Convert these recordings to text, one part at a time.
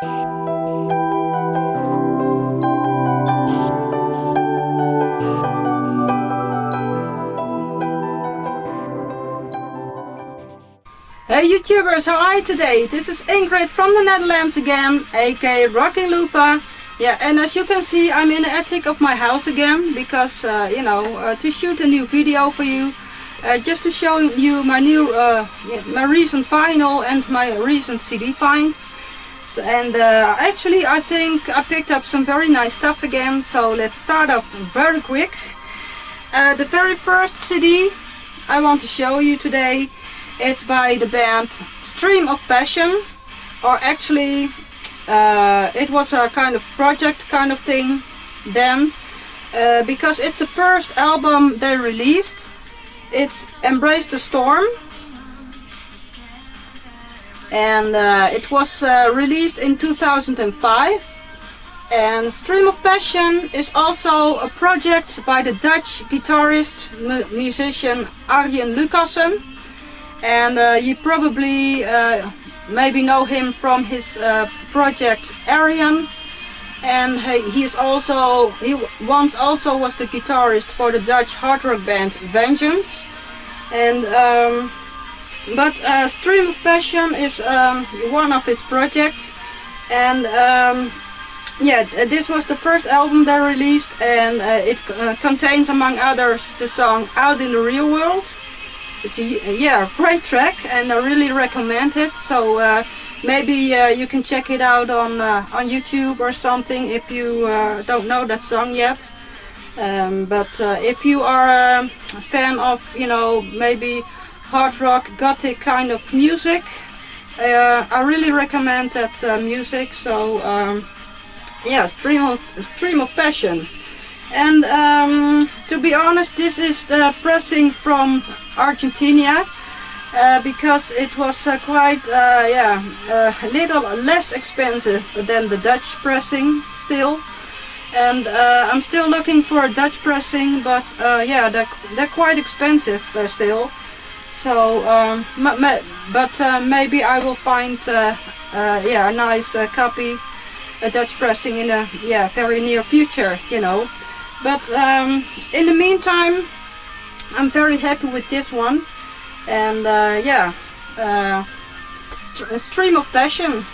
Hey YouTubers, how are you today? This is Ingrid from the Netherlands again, aka Rocking Lupa. Yeah, and as you can see, I'm in the attic of my house again because, to shoot a new video for you, just to show you my new, my recent vinyl and my recent CD finds. So, and actually, I think I picked up some very nice stuff again. So let's start off very quick. The very first CD I want to show you today. It's by the band Stream of Passion, or actually it was a kind of project kind of thing then, because it's the first album they released. It's Embrace the Storm, and it was released in 2005. And Stream of Passion is also a project by the Dutch guitarist, musician Arjen Lucassen. And you probably maybe know him from his project Arjen, and he once also was the guitarist for the Dutch hard rock band Vengeance. And but Stream of Passion is one of his projects, and yeah, this was the first album they released, and it contains among others the song Out in the Real World. It's a great track, and I really recommend it. So maybe you can check it out on YouTube or something if you don't know that song yet. But if you are a fan of, maybe hard rock, gothic kind of music, I really recommend that music. So yeah, Stream of Passion. And to be honest, this is the pressing from Argentina, because it was quite a little less expensive than the Dutch pressing still. And I'm still looking for a Dutch pressing, but yeah, they're quite expensive still. So maybe I will find a nice copy, a Dutch pressing in a very near future, But in the meantime, I'm very happy with this one, and Stream of Passion.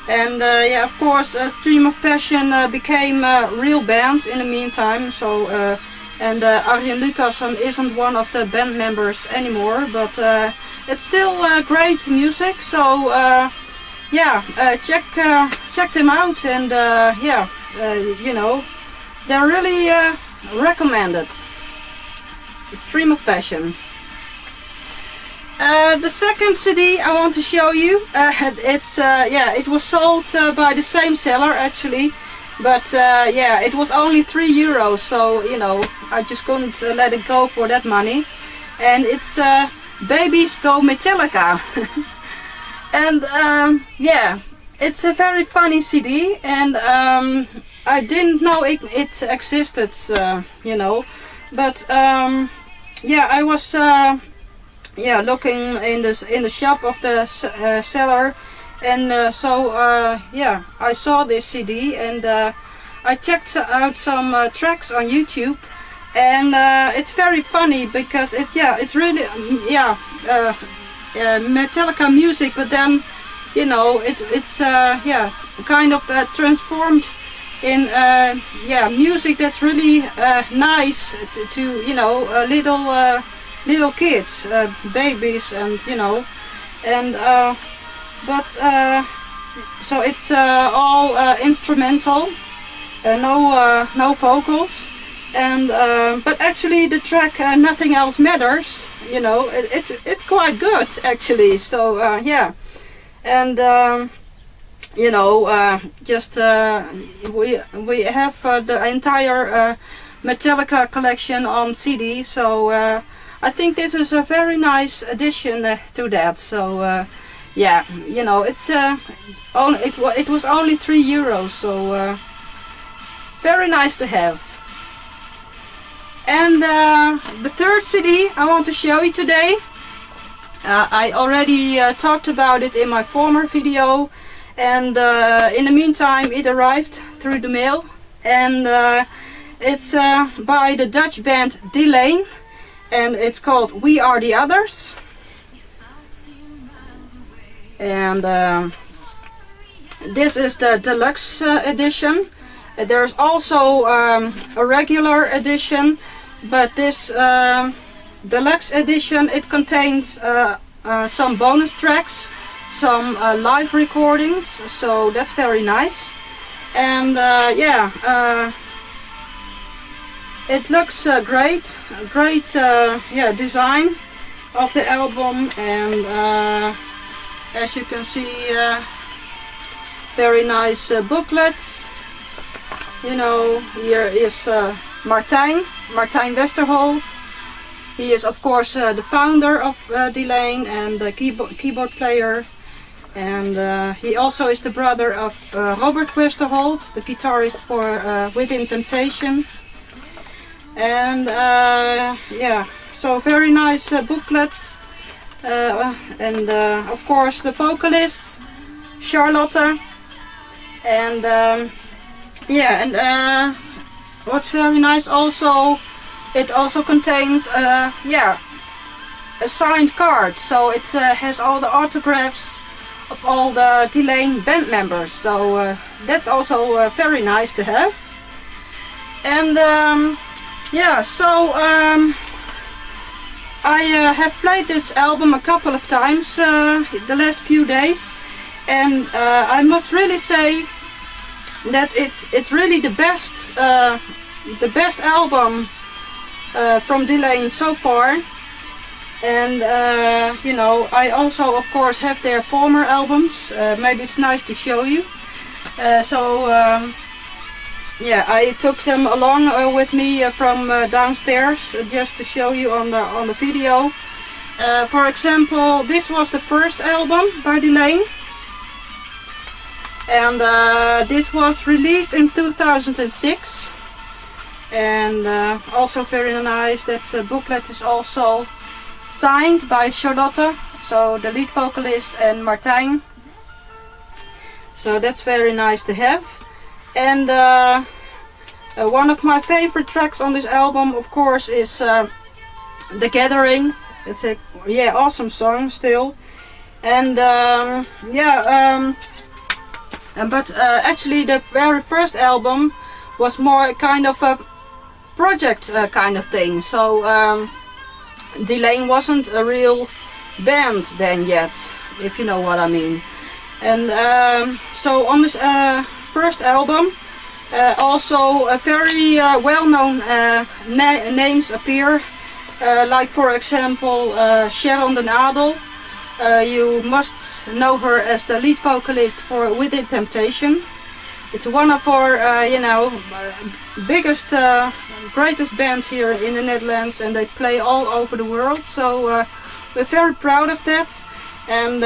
And yeah, of course, Stream of Passion became a real band in the meantime. So and Arjen Lucassen isn't one of the band members anymore, but it's still great music. So check them out, and they're really recommended. Stream of Passion. The second CD I want to show you, it was sold by the same seller actually, but it was only €3, so I just couldn't let it go for that money. And it's Babies Go Metallica. And it's a very funny CD, and I didn't know it existed, but I was looking in the shop of the seller, and I saw this CD, and I checked out some tracks on YouTube, and it's very funny because it's really Metallica music, but then it's kind of transformed in music that's really nice to little kids, babies, and so it's all instrumental, no vocals, and but actually the track Nothing Else Matters, it's quite good actually. So and we have the entire Metallica collection on CD, so I think this is a very nice addition to that. So it's it was only €3, so very nice to have. And the third CD I want to show you today, I already talked about it in my former video, and in the meantime it arrived through the mail, and it's by the Dutch band Delain, and it's called We Are the Others. And this is the deluxe edition. There's also a regular edition, but this deluxe edition, it contains some bonus tracks, some live recordings, so that's very nice. And yeah, it looks great, yeah, design of the album, and as you can see, very nice booklets. You know, here is Martijn Westerholt. He is of course the founder of Delain and the keyboard player, and he also is the brother of Robert Westerholt, the guitarist for Within Temptation. And yeah, so very nice booklets, and of course the vocalist Charlotte, and yeah, and what's very nice also, it also contains yeah, a signed card, so it has all the autographs of all the Delain band members, so that's also very nice to have. And yeah, so I have played this album a couple of times the last few days, and I must really say that it's really the best album from Delain so far. And you know, I also of course have their former albums. Maybe it's nice to show you. So yeah, I took them along with me from downstairs just to show you on the video. For example, this was the first album by Delain, and this was released in 2006, and also very nice. That booklet is also signed by Charlotte, so the lead vocalist, and Martijn. So that's very nice to have. And one of my favorite tracks on this album, of course, is The Gathering. It's a awesome song still. And yeah, but actually the very first album was more kind of a project kind of thing. So Delain wasn't a real band then yet, if you know what I mean. And so on this first album, also very well-known names appear, like for example Sharon Den Adel. You must know her as the lead vocalist for Within Temptation. It's one of our you know, biggest, greatest bands here in the Netherlands, and they play all over the world. So we're very proud of that. And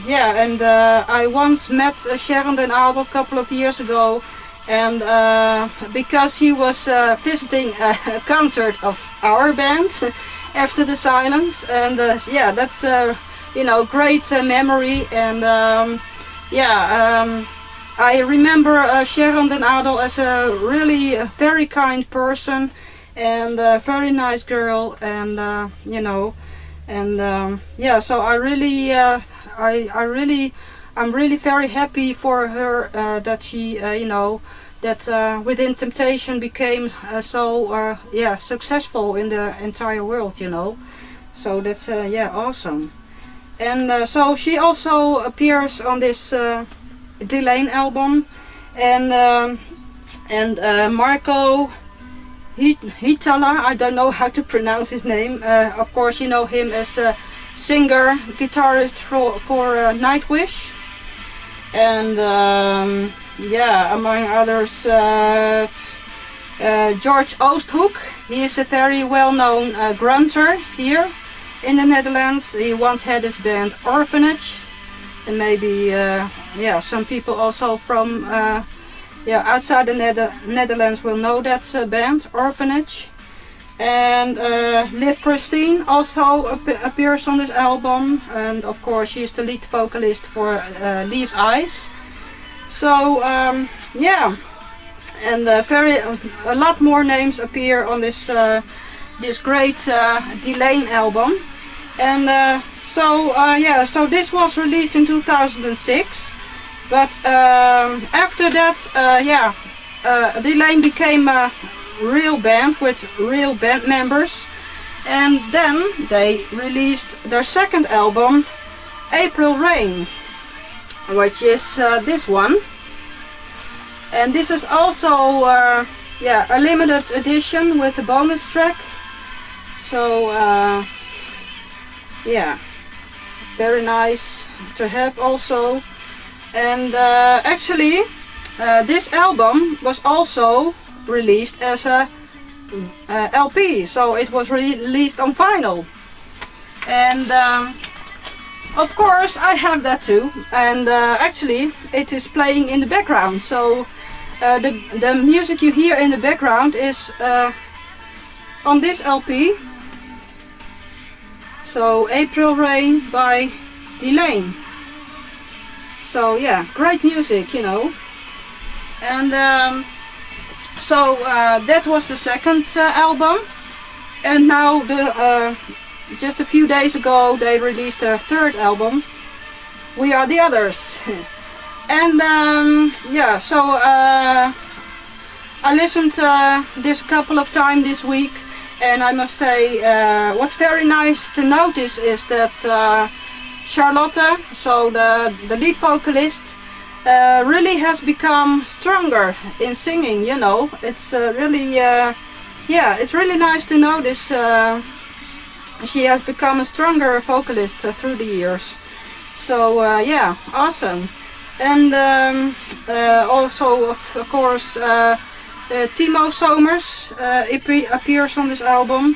yeah, and I once met Sharon Den Adel a couple of years ago, and because he was visiting a concert of our band after the silence, and yeah, that's you know, great memory. And yeah, I remember Sharon Den Adel as a really very kind person, and a very nice girl, and you know. And yeah, so I really, I'm really very happy for her that she, you know, that Within Temptation became so yeah, successful in the entire world, you know. So that's yeah, awesome. And so she also appears on this Delain album, and Marco Hitala, I don't know how to pronounce his name. Of course, you know him as a singer, guitarist for Nightwish, and yeah, among others, George Oosthoek. He is a very well-known grunter here in the Netherlands. He once had his band Orphanage, and maybe yeah, some people also from yeah, outside the Netherlands will know that band, Orphanage. And Liv Christine also appears on this album, and of course she is the lead vocalist for Leaves' Eyes. So yeah, and a lot more names appear on this this great Delain album. And yeah, so this was released in 2006, but after that, yeah, Delain became a real band with real band members, and then they released their second album, April Rain, which is this one. And this is also yeah, a limited edition with a bonus track. So yeah, very nice to have also. And actually this album was also released as a LP, so it was released on vinyl. And of course I have that too, and actually it is playing in the background. So the music you hear in the background is on this LP. So April Rain by Delain. So yeah, great music, you know. And so that was the second album, and now just a few days ago they released their third album, We Are the Others. And yeah, so I listened this a couple of times this week, and I must say what's very nice to notice is that Charlotte, so the lead vocalist, really has become stronger in singing, you know. It's really yeah, it's really nice to notice she has become a stronger vocalist through the years. So yeah, awesome. And also of course Timo Somers appears on this album.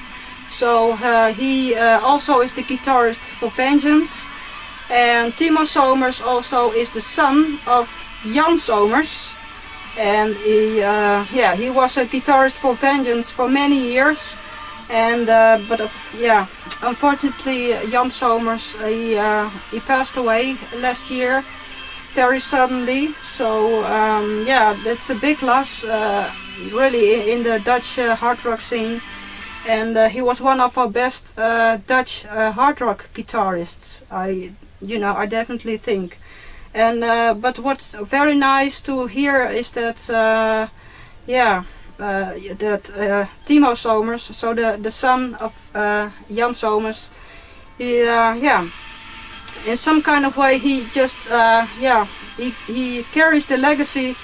So he also is the guitarist for Vengeance. And Timo Somers also is the son of Jan Somers, and he yeah, he was a guitarist for Vengeance for many years, and but yeah, unfortunately Jan Somers he passed away last year very suddenly. So yeah, it's a big loss really in the Dutch hard rock scene. And he was one of our best Dutch hard rock guitarists, you know, I definitely think. And but what's very nice to hear is that yeah, that Timo Somers, so the son of Jan Somers, he yeah, in some kind of way he just yeah, he carries the legacy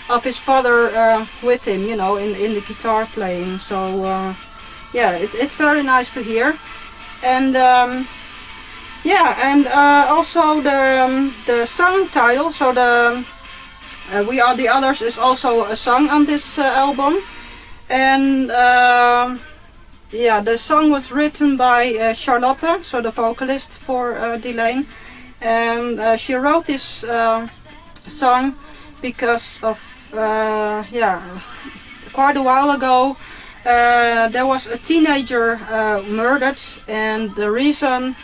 of his father with him, you know, in the guitar playing. So yeah, it's very nice to hear. And yeah, and also the song title, so the We Are the Others is also a song on this album. And yeah, the song was written by Charlotte, so the vocalist for Delain. And she wrote this song because of yeah, quite a while ago there was a teenager murdered, and the reason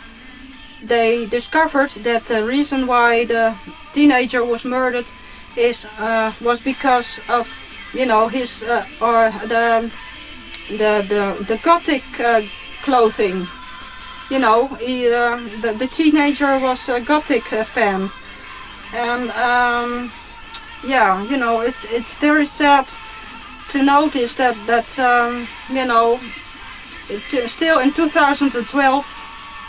they discovered that the reason why the teenager was murdered is was because of, you know, his or the gothic clothing. You know, he, the teenager was a gothic fan, and yeah, you know, it's very sad to notice that you know, still in 2012,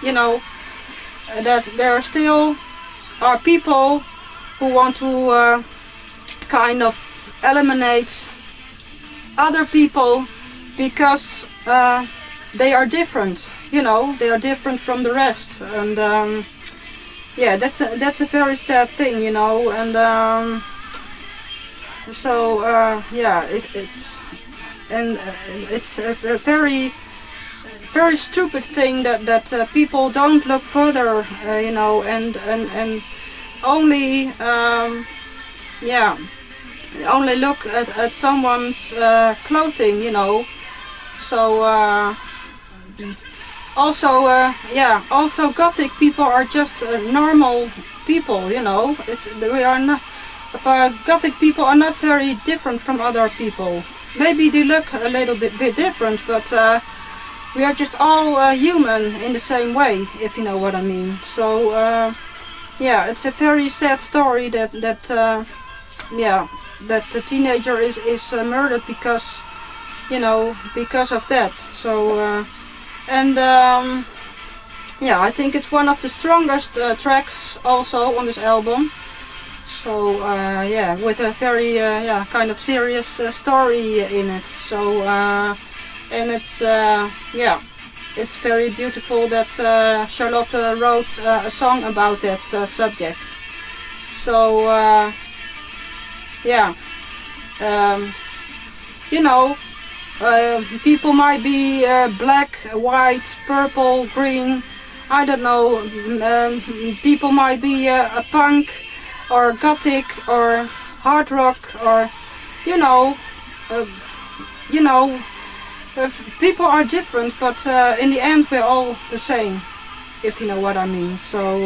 you know, that there still are people who want to kind of eliminate other people because they are different, you know, they are different from the rest. And yeah, that's a very sad thing, you know. And so yeah, it's a very stupid thing that people don't look further, you know, and only yeah, only look at someone's clothing, you know. So also yeah, also gothic people are just normal people, you know. We are not, Gothic people are not very different from other people. Maybe they look a little bit different, but we are just all human in the same way, if you know what I mean. So yeah, it's a very sad story that the teenager is murdered because, you know, because of that. So yeah, I think it's one of the strongest tracks also on this album. So yeah, with a very yeah, kind of serious story in it. So and it's yeah, it's very beautiful that Charlotte wrote a song about that subject. So yeah, you know, people might be black, white, purple, green, I don't know, people might be a punk or gothic or hard rock, or you know, people are different, but in the end we're all the same, if you know what I mean. So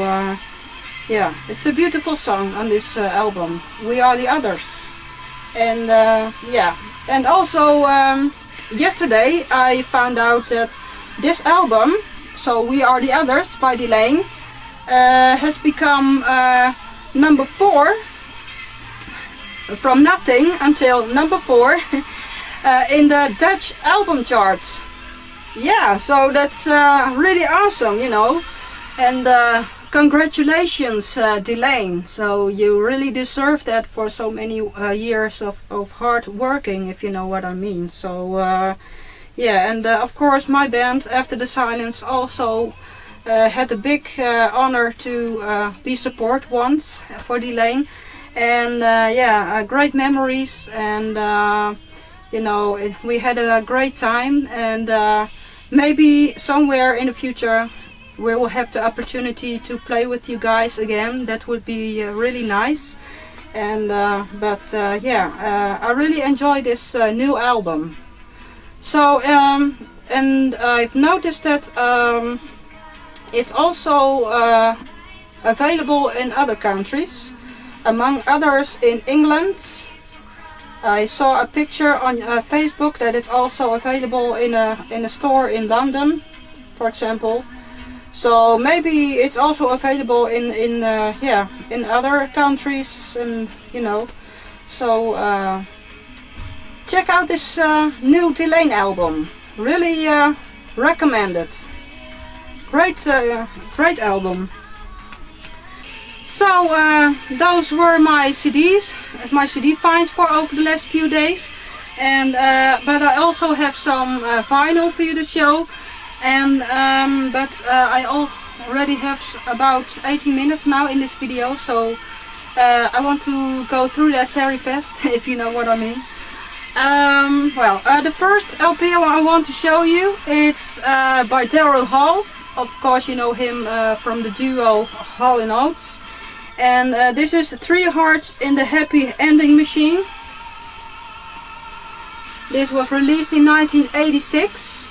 yeah, it's a beautiful song on this album, We Are the Others. And yeah, and also yesterday I found out that this album, so We Are the Others by Delain, has become number 4, from nothing until number 4 in the Dutch album charts. Yeah, so that's really awesome, you know. And congratulations, Delain. So you really deserve that for so many years of hard working, if you know what I mean. So yeah, and of course my band After the Silence also had the big honor to be support once for Delain. And yeah, great memories, and you know, we had a great time, and maybe somewhere in the future we will have the opportunity to play with you guys again. That would be really nice. And but yeah, I really enjoy this new album. So and I've noticed that it's also available in other countries, among others in England. I saw a picture on Facebook that it's also available in a store in London, for example. So maybe it's also available in yeah, in other countries, and you know. So check out this new Delain album. Really recommend it. Great, great album. So those were my CDs, my CD finds for over the last few days. And but I also have some vinyl for you to show. And but I already have about 18 minutes now in this video, so I want to go through that very fast, if you know what I mean. Well, the first LP I want to show you, it's by Daryl Hall. Of course you know him from the duo Hall and Oates. And this is 3 Hearts in the Happy Ending Machine. This was released in 1986.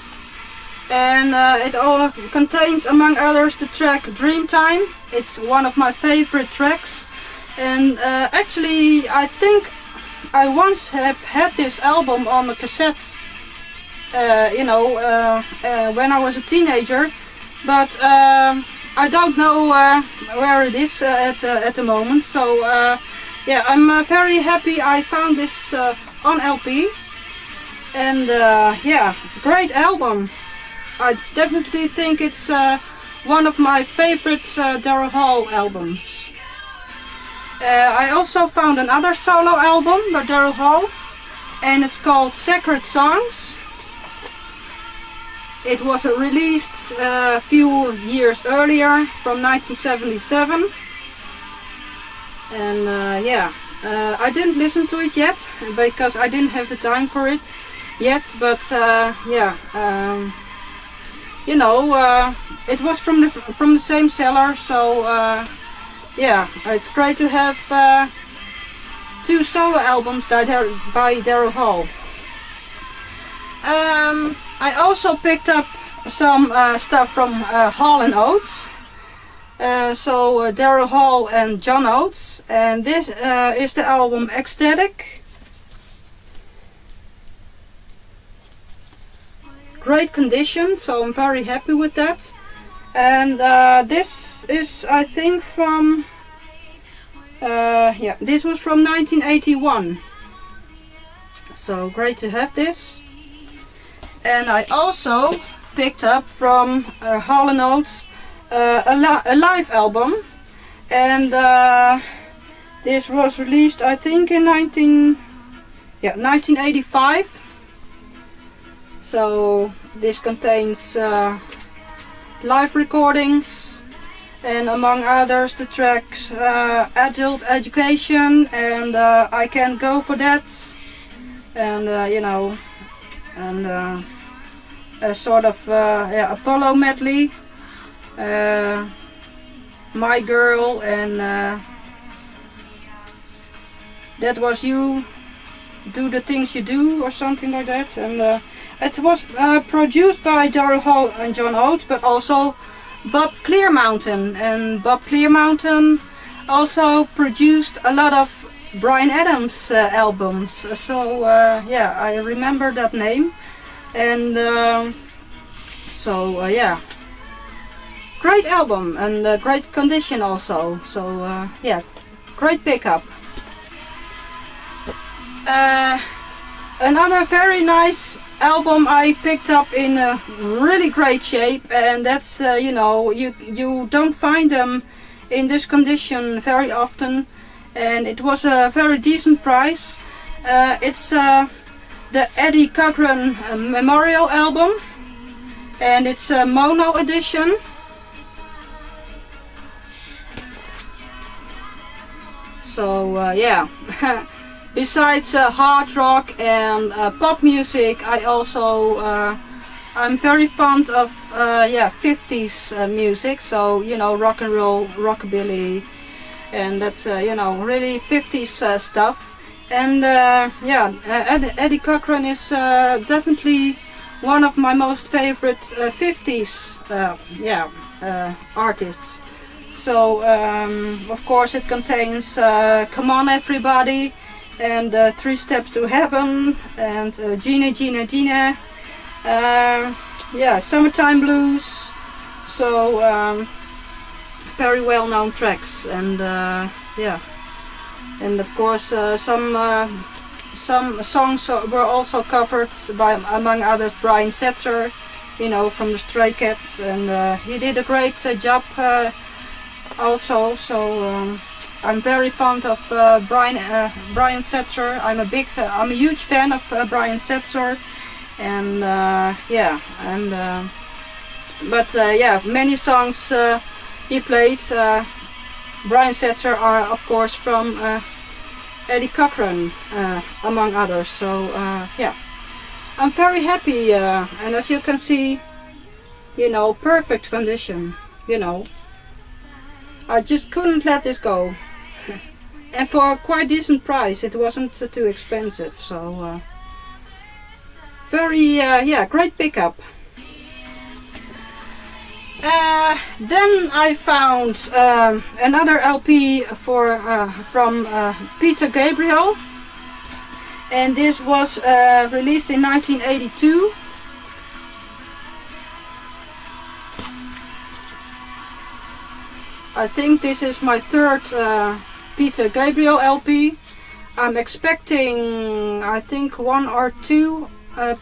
And it all contains, among others, the track Dreamtime. It's one of my favorite tracks. And actually, I think I once have had this album on a cassette, you know, when I was a teenager. But I don't know where it is at the moment. So yeah, I'm very happy I found this on LP. And yeah, great album. I definitely think it's one of my favorite Daryl Hall albums. I also found another solo album by Daryl Hall, and it's called Sacred Songs. It was released a few years earlier, from 1977. And yeah, I didn't listen to it yet, because I didn't have the time for it yet, but yeah. You know, it was from the same seller, so yeah, it's great to have 2 solo albums by Daryl Hall. I also picked up some stuff from Hall and Oates, Daryl Hall and John Oates, and this is the album Ecstatic. Great condition, so I'm very happy with that. And this is, I think, from this was from 1981. So great to have this. And I also picked up from Hall & Oates a live album, and this was released, I think, in 1985. So this contains live recordings, and among others the tracks Adult Education and I Can't Go For That, and you know, and a sort of Apollo medley, My Girl, and That Was You, Do the Things You Do, or something like that. And it was produced by Daryl Hall and John Oates, but also Bob Clearmountain, and Bob Clearmountain also produced a lot of Bryan Adams albums. So yeah, I remember that name. And yeah, great album, and great condition also. So yeah, great pickup. Another very nice album I picked up in really great shape, and that's you know, you don't find them in this condition very often, and it was a very decent price. It's the Eddie Cochran Memorial album, and it's a mono edition. So yeah, besides hard rock and pop music, I also I'm very fond of 50s music. So you know, rock and roll, rockabilly, and that's you know, really 50s stuff. And yeah, Eddie Cochran is definitely one of my most favorite 50s artists. So of course it contains Come On Everybody, and 3 Steps to Heaven, and Gina Gina Gina, yeah, Summertime Blues. So very well known tracks, and yeah. And of course some songs were also covered by, among others, Brian Setzer, you know, from the Stray Cats, and he did a great job also. So I'm very fond of Brian Setzer. I'm a huge fan of Brian Setzer, and yeah, and but yeah, many songs he played. Brian Setzer are of course from Eddie Cochran, among others. So yeah, I'm very happy, and as you can see, you know, perfect condition, you know. I just couldn't let this go. And for a quite decent price, it wasn't too expensive. So very yeah, great pickup. Then I found another LP from Peter Gabriel, and this was released in 1982. I think this is my third Peter Gabriel LP. I'm expecting, I think, 1 or 2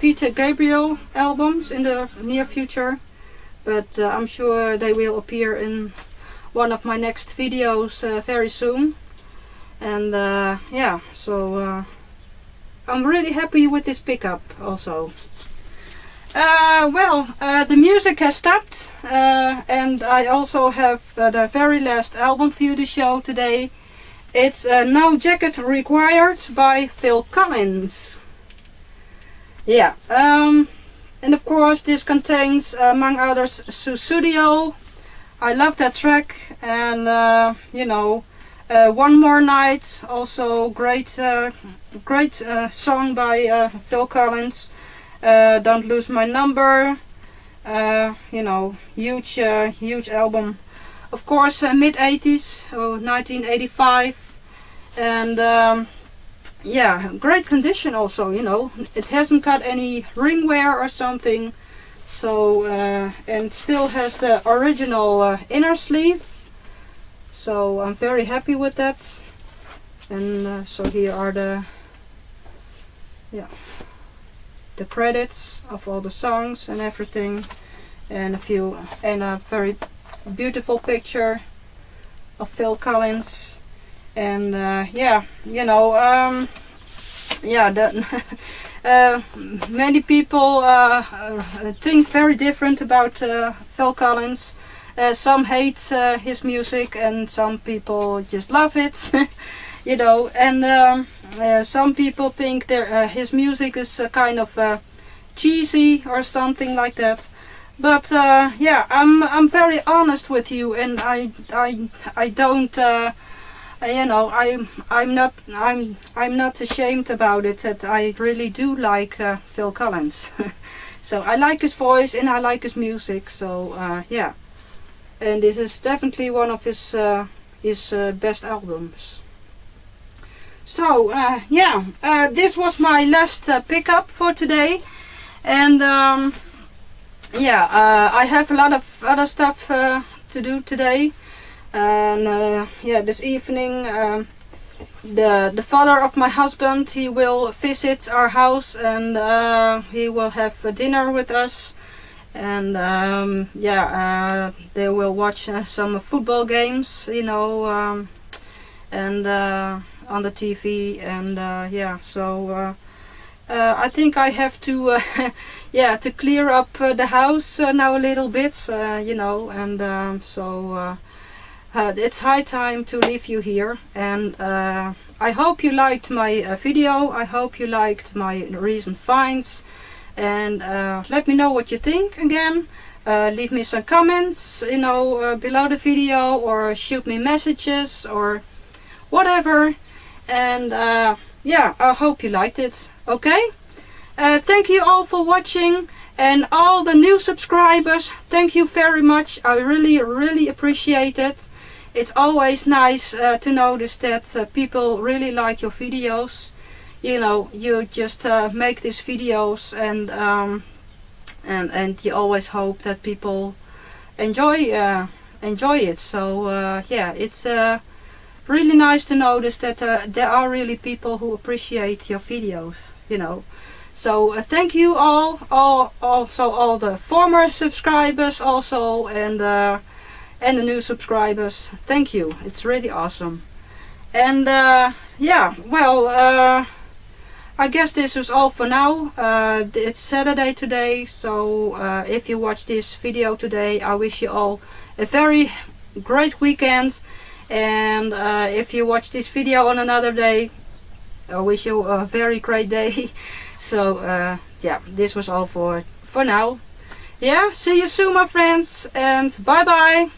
Peter Gabriel albums in the near future. But I'm sure they will appear in one of my next videos very soon. And yeah, so I'm really happy with this pickup also. Well, the music has stopped, and I also have the very last album for you to show today. It's No Jacket Required by Phil Collins. Yeah. And of course this contains, among others, Sussudio. I love that track, and you know, One More Night, also great great song by Phil Collins. Don't Lose My Number, you know, huge album. of course, mid-80s, 1985, and yeah, great condition also, you know. It hasn't got any ring wear or something, so and still has the original inner sleeve, so I'm very happy with that. And so here are the credits of all the songs and everything, and a very beautiful picture of Phil Collins. And yeah, you know, many people think very different about Phil Collins. Some hate his music, and some people just love it. You know, and some people think his music is kind of cheesy or something like that. But yeah, I'm very honest with you, and I don't, you know, I'm not ashamed about it, that I really do like Phil Collins. So I like his voice and I like his music. So yeah, and this is definitely one of his best albums. So yeah, this was my last pickup for today, and yeah, I have a lot of other stuff to do today, and yeah, this evening the father of my husband, he will visit our house, and he will have dinner with us, and yeah, they will watch some football games, you know, and on the TV, and yeah, so I think I have to yeah, to clear up the house now a little bit, you know, and so it's high time to leave you here. And I hope you liked my video. I hope you liked my recent finds, and let me know what you think again. Leave me some comments, you know, below the video, or shoot me messages or whatever. And yeah, I hope you liked it. Okay, thank you all for watching, and all the new subscribers, thank you very much. I really appreciate it. It's always nice to notice that people really like your videos. You know, you just make these videos, and you always hope that people enjoy it. So yeah, it's really nice to notice that there are really people who appreciate your videos, you know. So thank you also all the former subscribers also, and the new subscribers. Thank you, it's really awesome. And yeah, well, I guess this is all for now. It's Saturday today, so if you watch this video today, I wish you all a very great weekend. And if you watch this video on another day, I wish you a very great day. So yeah, this was all for now. Yeah, see you soon, my friends, and bye bye.